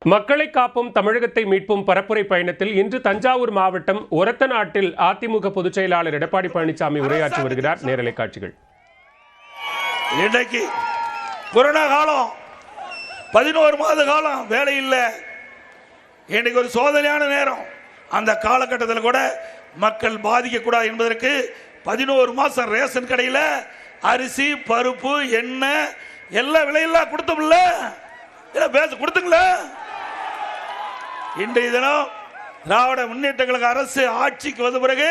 மக்களை காப்போம் தமிழகத்தை மீட்போம் பரப்புரை பயணத்தில் இன்று தஞ்சாவூர் மாவட்டம் ஒரத்தநாட்டில் அதிமுக பொதுச் செயலாளர் எடப்பாடி பழனிசாமி உரையாற்றி வருகிறார். நேரலை காட்சிகள். இன்றைக்கு கொரோனா காலம், 11 மாத காலம் வேலை இல்லை. இன்னைக்கு ஒரு சோதனையான நேரம். அந்த காலகட்டத்தில் கூட மக்கள் பாதிக்கக்கூடாது என்பதற்கு 11 மாசம் ரேஷன் கடையில் அரிசி, பருப்பு, எண்ணெய் எல்லா விலையெல்லாம் கொடுத்தோம்ல, கொடுத்துங்களா? இன்றைய தினம் திராவிட முன்னேற்ற கழக அரசு ஆட்சிக்கு வந்த பிறகு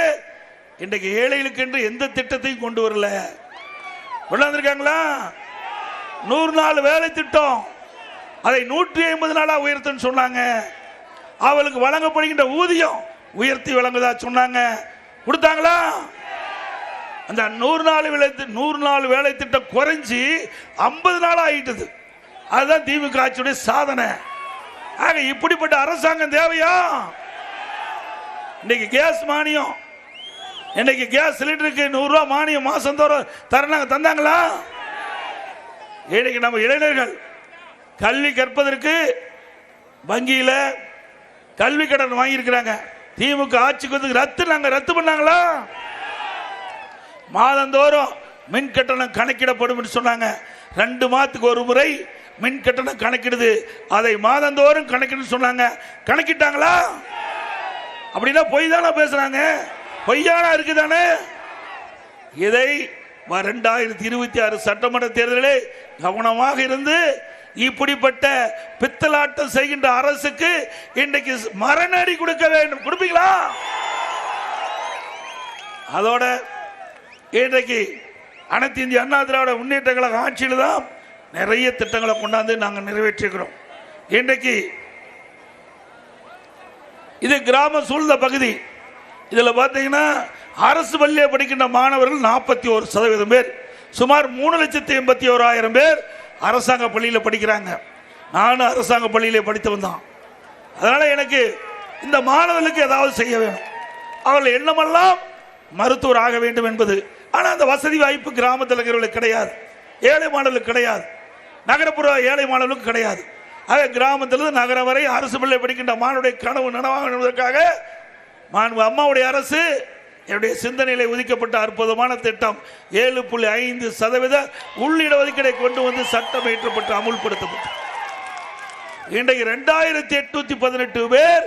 இன்றைக்கு ஏழைகளுக்கு என்று எந்த திட்டத்தையும் கொண்டு வரல. கொண்டாந்துருக்காங்களா? 100 நாள் வேலை திட்டம், அதை 150 நாளா உயர்த்துன்னு சொன்னாங்க. அவளுக்கு வழங்கப்படுகின்ற ஊதியம் உயர்த்தி வழங்குதா சொன்னாங்க. கொடுத்தாங்களா? அந்த 100 நாள் வேலை திட்டம் குறைஞ்சி 50 நாள் ஆயிட்டது. அதுதான் திமுக ஆட்சியுடைய சாதனை. ஆக இப்படிப்பட்ட அரசாங்கம் தேவையா? இன்னைக்கு கேஸ் மானியம், இன்னைக்கு கேஸ் சிலிண்டருக்கு 100 ரூபாய் மானியம் மாசந்தோறும் தரணாங்க, தந்தாங்களா? இன்னைக்கு நம்ம இளைஞர்கள் கல்வி கற்பதற்கு வங்கியில கல்வி கடன் வாங்கியிருக்கிறாங்க. திமுக ஆட்சிக்கு வந்து ரத்து பண்ணாங்களா? மாதந்தோறும் மின் கட்டணம் கணக்கிடப்படும் சொன்னாங்க. 2 மாதத்துக்கு ஒரு முறை மின் கட்டணம் கணக்கிடுது, அதை மாதந்தோறும் கணக்கிடு சொன்னாங்க. கணக்கிட்டாங்களா? அப்படின்னா பொய் தானே பேசுறாங்க, பொய்யானா இருக்குதானே? இதை 2026 சட்டமன்ற தேர்தலில் கவனமாக இருந்து இப்படிப்பட்ட பித்தலாட்டம் செய்கின்ற அரசுக்கு இன்றைக்கு மரணடி கொடுக்க வேண்டும். கொடுப்பீங்களா? அதோட இன்றைக்கு அனைத்து இந்திய அண்ணா திராவிட முன்னேற்ற கழக ஆட்சியில் தான் நிறைய திட்டங்களை கொண்டாந்து நாங்கள் நிறைவேற்றிருக்கிறோம். இன்றைக்கு இது கிராம சூழ்ந்த பகுதி. இதில் பார்த்தீங்கன்னா அரசு பள்ளியில் படிக்கின்ற மாணவர்கள் 41% பேர், சுமார் 3,81,000 பேர் அரசாங்க பள்ளியில் படிக்கிறாங்க. நானும் அரசாங்க பள்ளியில் படித்தவன் தான். அதனால் எனக்கு இந்த மாணவர்களுக்கு ஏதாவது செய்ய வேணும். அவர்கள் எண்ணமெல்லாம் மருத்துவர் ஆக வேண்டும் என்பது. ஆனால் அந்த வசதி வாய்ப்பு கிராமத்தில் இருக்கிறவர்களுக்கு கிடையாது, ஏழை மாணவர்களுக்கு கிடையாது, நகரப்புற ஏழை மாணவர்களுக்கு கிடையாது. ஆக கிராமத்திலிருந்து நகரம் வரை அரசு பள்ளி படிக்கின்ற மாணவருடைய கனவு நனவாக அம்மாவுடைய அரசு என்னுடைய சிந்தனையில ஒதுக்கப்பட்ட அற்புதமான திட்டம் 7.5% உள்ளிட ஒதுக்கீடை கொண்டு வந்து சட்டம் இயற்றப்பட்டு அமுல்படுத்தப்பட்டது. இன்றைக்கு 2818 பேர்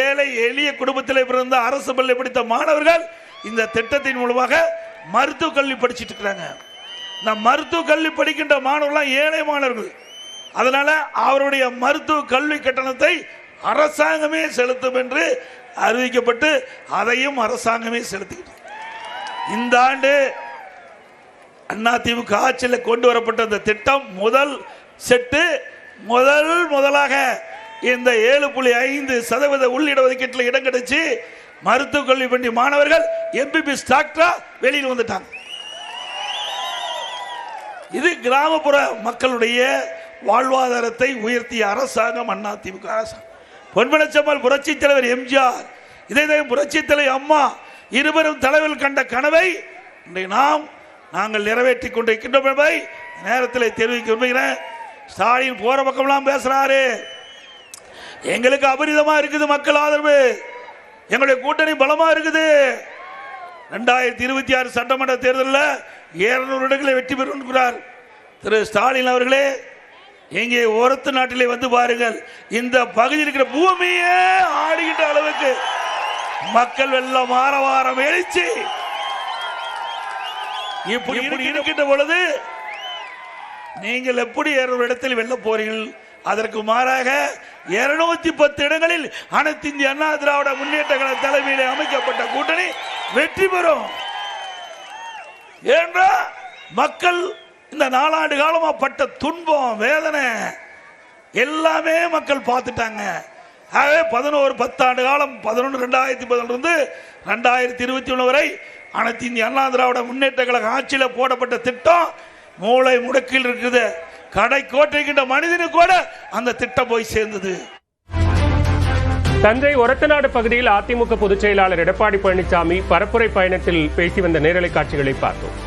ஏழை எளிய குடும்பத்தில் பிறந்த அரசு பள்ளி படித்த மாணவர்கள் இந்த திட்டத்தின் மூலமாக மருத்துவ கல்வி படிச்சுட்டு இருக்கிறாங்க. இந்த மருத்துவ கல்வி படிக்கின்ற மாணவர்கள் ஏழை மாணவர்கள். அதனால அவருடைய மருத்துவ கல்வி கட்டணத்தை அரசாங்கமே செலுத்தும் என்று அறிவிக்கப்பட்டு அதையும் அரசாங்கமே செலுத்திக்கிட்டு இந்த ஆண்டு அதிமுக ஆட்சியில் கொண்டு வரப்பட்ட இந்த திட்டம் முதல் செட்டு முதலாக இந்த 7.5% உள்ளிட ஒதுக்கீட்டில் இடம் கிடைச்சு மருத்துவ கல்வி பள்ளி மாணவர்கள் MBBS டாக்டரா வெளியில் வந்துட்டாங்க. இது கிராமப்புற மக்களுடைய வாழ்வாதாரத்தை உயர்த்திய அரசாங்கம் அதிமுக அரசாங்கம். பொன்மனச்செம்மல் புரட்சி தலைவர் எம்ஜிஆர், இதே புரட்சி தலைவர் அம்மா இருவரும் தலைவர்கள் கண்ட கனவை நாங்கள் நிறைவேற்றி கொண்டிருக்கின்றோம் என்பதை நேரத்தில் தெரிவிக்க விரும்புகிறேன். ஸ்டாலின் போற பக்கம்லாம் பேசுறாரு, எங்களுக்கு அபரிதமா இருக்குது மக்கள் ஆதரவு, எங்களுடைய கூட்டணி பலமா இருக்குது. 2026 சட்டமன்ற தேர்தலில் 200 இடங்களை வெற்றி பெறுகிறார் திரு ஸ்டாலின் அவர்களே. இங்கே ஒரத்து நாட்டிலே வந்து பாருங்கள், இந்த பகுதியில் இருக்கிற பூமியே ஆடுகின்ற அளவுக்கு மக்கள் வெள்ளம் ஆரவாரம் எழுச்சி இப்படி இருக்கின்ற பொழுது நீங்கள் எப்படி 200 இடத்தில் வெல்ல போறீர்கள்? அதற்கு மாறாக 210 இடங்களில் அனைத்து இந்திய அண்ணா திராவிட முன்னேற்ற கழக தலைமையில் அமைக்கப்பட்ட கூட்டணி வெற்றி பெறும். ஏன்னா மக்கள் இந்த 4 ஆண்டு காலமா பட்ட துன்பம், வேதனை எல்லாமே மக்கள் பார்த்துட்டாங்க. ஆகவே 10 ஆண்டு காலம் 2011 இருந்து 2021 வரை அனைத்து இந்திய அண்ணா திராவிட முன்னேற்ற கழக ஆட்சியில் போடப்பட்ட திட்டம் மூளை முடக்கில் இருக்குது. கடை கோட்டைக்கின்ற மனிதனுக்கு கூட அந்த திட்டம் போய் சேர்ந்தது. தஞ்சை ஒரத்தநாடு பகுதியில் அதிமுக பொதுச் செயலாளர் எடப்பாடி பழனிசாமி பரப்புரை பயணத்தில் பேசி வந்த நேரலை காட்சிகளை பார்த்தோம்.